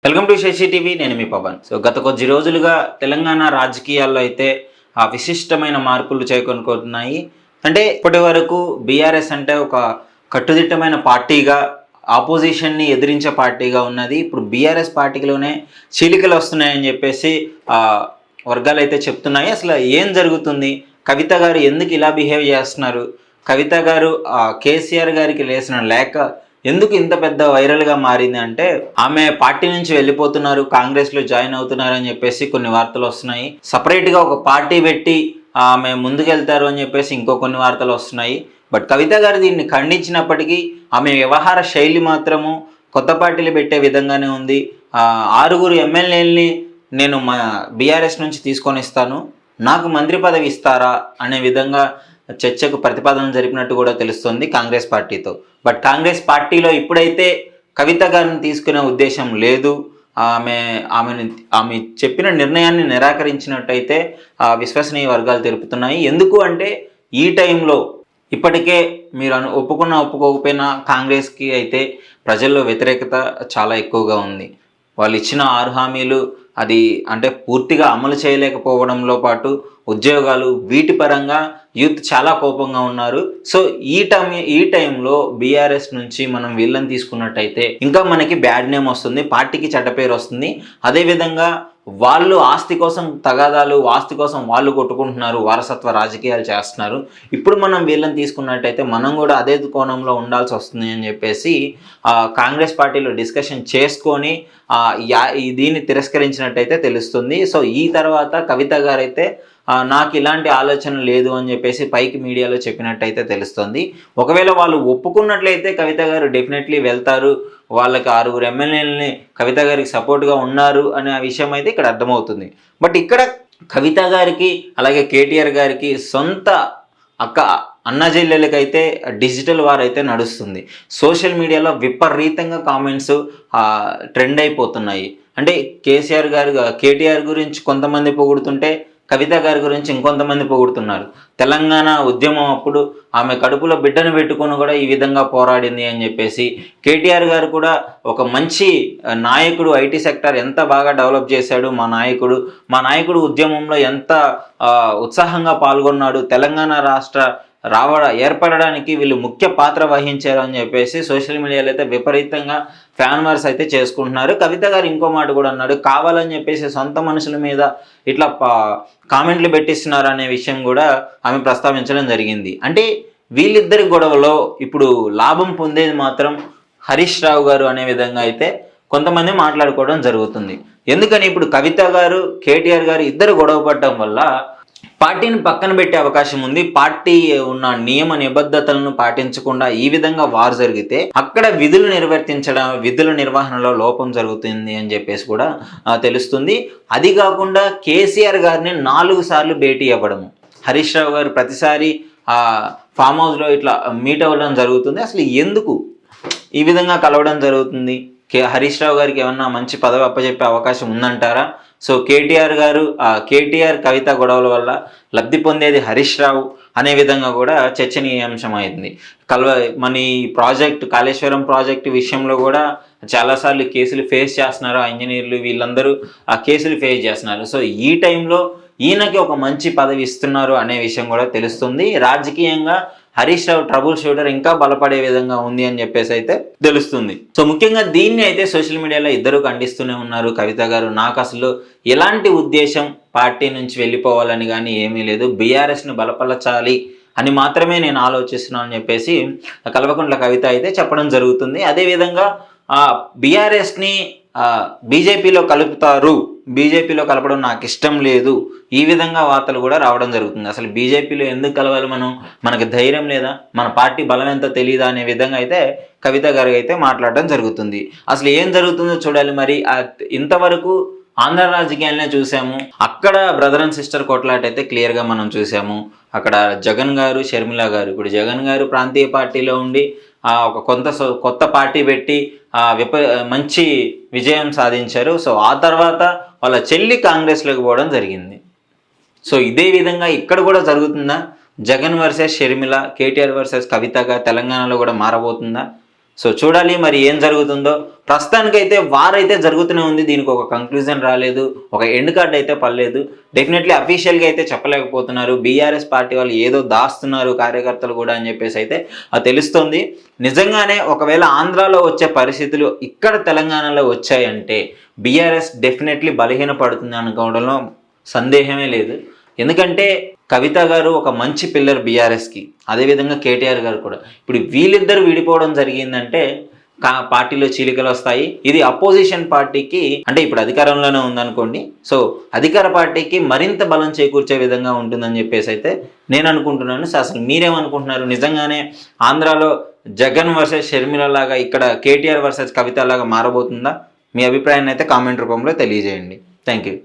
Welcome to Shashi TV. నేను మీ Pawan. So గత కొద్ది రోజులుగా తెలంగాణ రాజకీయాల్లో అయితే విశిష్టమైన మార్పులు చేకొనుకుంటున్నాయి. అంటే ఇప్పటి వరకు బీఆర్ఎస్ అంటే ఒక కట్టుదిట్టమైన పార్టీగా, ఆపోజిషన్ని ఎదిరించే పార్టీగా ఉన్నది. ఇప్పుడు బీఆర్ఎస్ పార్టీలోనే చీలికలు వస్తున్నాయని చెప్పేసి వర్గాలు అయితే చెప్తున్నాయి. అసలు ఏం జరుగుతుంది? కవిత గారు ఎందుకు ఇలా బిహేవ్ చేస్తున్నారు? కవిత గారు కేసీఆర్ గారికి లేసిన లేఖ ఎందుకు ఇంత పెద్ద వైరల్గా మారింది అంటే, ఆమె పార్టీ నుంచి వెళ్ళిపోతున్నారు, కాంగ్రెస్లో జాయిన్ అవుతున్నారు అని చెప్పేసి కొన్ని వార్తలు వస్తున్నాయి. సపరేట్గా ఒక పార్టీ పెట్టి ఆమె ముందుకెళ్తారు అని చెప్పేసి ఇంకో కొన్ని వార్తలు వస్తున్నాయి. బట్ కవిత గారు దీన్ని ఖండించినప్పటికీ ఆమె వ్యవహార శైలి మాత్రము కొత్త పార్టీలు పెట్టే విధంగానే ఉంది. 6 ఎమ్మెల్యేలని నేను మా బీఆర్ఎస్ నుంచి తీసుకొని ఇస్తాను, నాకు మంత్రి పదవి ఇస్తారా అనే విధంగా చర్చకు ప్రతిపాదన జరిపినట్టు కూడా తెలుస్తుంది కాంగ్రెస్ పార్టీతో. బట్ కాంగ్రెస్ పార్టీలో ఇప్పుడైతే కవిత గారిని తీసుకునే ఉద్దేశం లేదు. ఆమె చెప్పిన నిర్ణయాన్ని నిరాకరించినట్టయితే విశ్వసనీయ వర్గాలు తెలుపుతున్నాయి. ఎందుకు అంటే ఈ టైంలో ఇప్పటికే మీరు ఒప్పుకోకపోయినా కాంగ్రెస్కి అయితే ప్రజల్లో వ్యతిరేకత చాలా ఎక్కువగా ఉంది. వాళ్ళు ఇచ్చిన 6 హామీలు అది అంటే పూర్తిగా అమలు చేయలేకపోవడంలో పాటు ఉద్యోగాలు వీటి పరంగా యూత్ చాలా కోపంగా ఉన్నారు. సో ఈ టైంలో బీఆర్ఎస్ నుంచి మనం వీళ్ళని తీసుకున్నట్టయితే ఇంకా మనకి బ్యాడ్ నేమ్ వస్తుంది, పార్టీకి చెడ్డ పేరు వస్తుంది. అదేవిధంగా వాళ్ళు ఆస్తి కోసం తగాదాలు, ఆస్తి కోసం వాళ్ళు కొట్టుకుంటున్నారు, వారసత్వ రాజకీయాలు చేస్తున్నారు. ఇప్పుడు మనం వీళ్ళని తీసుకున్నట్టయితే మనం కూడా అదే కోణంలో ఉండాల్సి వస్తుంది అని చెప్పేసి కాంగ్రెస్ పార్టీలో డిస్కషన్ చేసుకొని దీన్ని తిరస్కరించినట్టయితే తెలుస్తుంది. సో ఈ తర్వాత కవిత గారైతే నాకు ఇలాంటి ఆలోచన లేదు అని చెప్పేసి పైకి మీడియాలో చెప్పినట్టయితే తెలుస్తుంది. ఒకవేళ వాళ్ళు ఒప్పుకున్నట్లయితే కవిత గారు డెఫినెట్లీ వెళ్తారు, వాళ్ళకి 6 ఎమ్మెల్యేలని కవిత గారికి సపోర్ట్గా ఉన్నారు అనే విషయం అయితే ఇక్కడ అర్థమవుతుంది. బట్ ఇక్కడ కవిత గారికి అలాగే కేటీఆర్ గారికి సొంత అన్నజెల్లెలకైతే డిజిటల్ వార్ అయితే నడుస్తుంది. సోషల్ మీడియాలో విపరీతంగా కామెంట్స్ ట్రెండ్ అయిపోతున్నాయి. అంటే కేటీఆర్ గురించి కొంతమంది పొగుడుతుంటే కవిత గారి గురించి ఇంకొంతమంది పొగుడుతున్నారు. తెలంగాణ ఉద్యమం అప్పుడు ఆమె కడుపులో బిడ్డను పెట్టుకొని కూడా ఈ విధంగా పోరాడింది అని చెప్పేసి, కేటీఆర్ గారు కూడా ఒక మంచి నాయకుడు, ఐటీ సెక్టర్ ఎంత బాగా డెవలప్ చేశాడు మా నాయకుడు ఉద్యమంలో ఎంత ఉత్సాహంగా పాల్గొన్నాడు, తెలంగాణ రాష్ట్ర ఏర్పడడానికి వీళ్ళు ముఖ్య పాత్ర వహించారు అని చెప్పేసి సోషల్ మీడియాలో అయితే విపరీతంగా ఫ్యాన్ వార్స్ అయితే చేసుకుంటున్నారు. కవిత గారు ఇంకో మాట కూడా అన్నాడు, కావాలని చెప్పేసి సొంత మనుషుల మీద ఇట్లా కామెంట్లు పెట్టిస్తున్నారు అనే విషయం కూడా ఆమె ప్రస్తావించడం జరిగింది. అంటే వీళ్ళిద్దరి గొడవలో ఇప్పుడు లాభం పొందేది మాత్రం హరీష్ రావు గారు అనే విధంగా అయితే కొంతమంది మాట్లాడుకోవడం జరుగుతుంది. ఎందుకని ఇప్పుడు కవిత గారు, కేటీఆర్ గారు ఇద్దరు గొడవ పడటం వల్ల పార్టీని పక్కన పెట్టే అవకాశం ఉంది. పార్టీ ఉన్న నియమ నిబద్ధతలను పాటించకుండా ఈ విధంగా వార్ జరిగితే అక్కడ విధుల నిర్వహణలో లోపం జరుగుతుంది అని చెప్పేసి కూడా తెలుస్తుంది. అది కాకుండా కేసీఆర్ గారిని 4 సార్లు భేటీ అవ్వడము, హరీష్ రావు గారు ప్రతిసారి ఫామ్ హౌస్లో ఇట్లా మీట్ అవ్వడం జరుగుతుంది. అసలు ఎందుకు ఈ విధంగా కలవడం జరుగుతుంది? హరీష్ రావు గారికి ఏమన్నా మంచి పదవి అప్పచెప్పే అవకాశం ఉందంటారా? సో కేటీఆర్ కవిత గొడవల వల్ల లబ్ధి పొందేది హరీష్ రావు అనే విధంగా కూడా చర్చనీయాంశం అయింది. మన ఈ కాళేశ్వరం ప్రాజెక్టు విషయంలో కూడా చాలాసార్లు కేసులు ఫేస్ చేస్తున్నారు. ఇంజనీర్లు వీళ్ళందరూ ఆ కేసులు ఫేస్ చేస్తున్నారు. సో ఈ టైంలో ఈయనకి ఒక మంచి పదవి ఇస్తున్నారు అనే విషయం కూడా తెలుస్తుంది. రాజకీయంగా హరీష్ రావు ట్రబుల్ షూటర్ ఇంకా బలపడే విధంగా ఉంది అని చెప్పేసి అయితే తెలుస్తుంది. సో ముఖ్యంగా దీన్ని అయితే సోషల్ మీడియాలో ఇద్దరు ఖండిస్తూనే ఉన్నారు. కవిత గారు, నాకు అసలు ఎలాంటి ఉద్దేశం పార్టీ నుంచి వెళ్ళిపోవాలని కానీ ఏమీ లేదు, బీఆర్ఎస్ను బలపరచాలి అని మాత్రమే నేను ఆలోచిస్తున్నాను అని చెప్పేసి కల్వకుంట్ల కవిత అయితే చెప్పడం జరుగుతుంది. అదేవిధంగా బీఆర్ఎస్ని బీజేపీలో బీజేపీలో కలపడం నాకు ఇష్టం లేదు, ఈ విధంగా వార్తలు కూడా రావడం జరుగుతుంది. అసలు బీజేపీలో ఎందుకు కలవాలి, మనకి ధైర్యం లేదా, మన పార్టీ బలం ఎంత తెలియదా అనే విధంగా అయితే కవిత గారు అయితే మాట్లాడడం జరుగుతుంది. అసలు ఏం జరుగుతుందో చూడాలి. మరి ఇంతవరకు ఆంధ్ర రాజకీయాలనే చూసాము, అక్కడ బ్రదర్ అండ్ సిస్టర్ కొట్లాట అయితే క్లియర్గా మనం చూసాము. అక్కడ జగన్ గారు, షర్మిల గారు, ఇప్పుడు జగన్ గారు ప్రాంతీయ పార్టీలో ఉండి ఒక కొత్త పార్టీ పెట్టి మంచి విజయం సాధించారు. సో ఆ తర్వాత వాళ్ళ చెల్లి కాంగ్రెస్లోకి పోవడం జరిగింది. సో ఇదే విధంగా ఇక్కడ కూడా జరుగుతుందా? జగన్ వర్సెస్ షర్మిల, కేటీఆర్ వర్సెస్ కవితగా తెలంగాణలో కూడా మారబోతుందా? సో చూడాలి మరి ఏం జరుగుతుందో. ప్రస్తుతానికైతే వారైతే జరుగుతూనే ఉంది. దీనికి ఒక కంక్లూజన్ రాలేదు, ఒక ఎండ్ కార్డ్ అయితే పడలేదు. డెఫినెట్లీ అఫీషియల్గా అయితే చెప్పలేకపోతున్నారు. బీఆర్ఎస్ పార్టీ వాళ్ళు ఏదో దాస్తున్నారు కార్యకర్తలు కూడా అని చెప్పేసి అయితే అది తెలుస్తుంది. నిజంగానే ఒకవేళ ఆంధ్రాలో వచ్చే పరిస్థితులు ఇక్కడ తెలంగాణలో వచ్చాయంటే బీఆర్ఎస్ డెఫినెట్లీ బలహీనపడుతుంది అనుకోవడంలో సందేహమే లేదు. ఎందుకంటే కవిత గారు ఒక మంచి పిల్లర్ బీఆర్ఎస్కి, అదేవిధంగా కేటీఆర్ గారు కూడా. ఇప్పుడు వీళ్ళిద్దరు విడిపోవడం జరిగిందంటే పార్టీలో చీలికలు వస్తాయి. ఇది అపోజిషన్ పార్టీకి, అంటే ఇప్పుడు అధికారంలోనే ఉందనుకోండి, సో అధికార పార్టీకి మరింత బలం చేకూర్చే విధంగా ఉంటుందని చెప్పేసి అయితే నేను అనుకుంటున్నాను. సో అసలు మీరేమనుకుంటున్నారు? నిజంగానే ఆంధ్రాలో జగన్ వర్సెస్ షర్మిల లాగా ఇక్కడ కేటీఆర్ వర్సెస్ కవిత లాగా మారబోతుందా? మీ అభిప్రాయాన్ని అయితే కామెంట్ రూపంలో తెలియజేయండి. Thank you.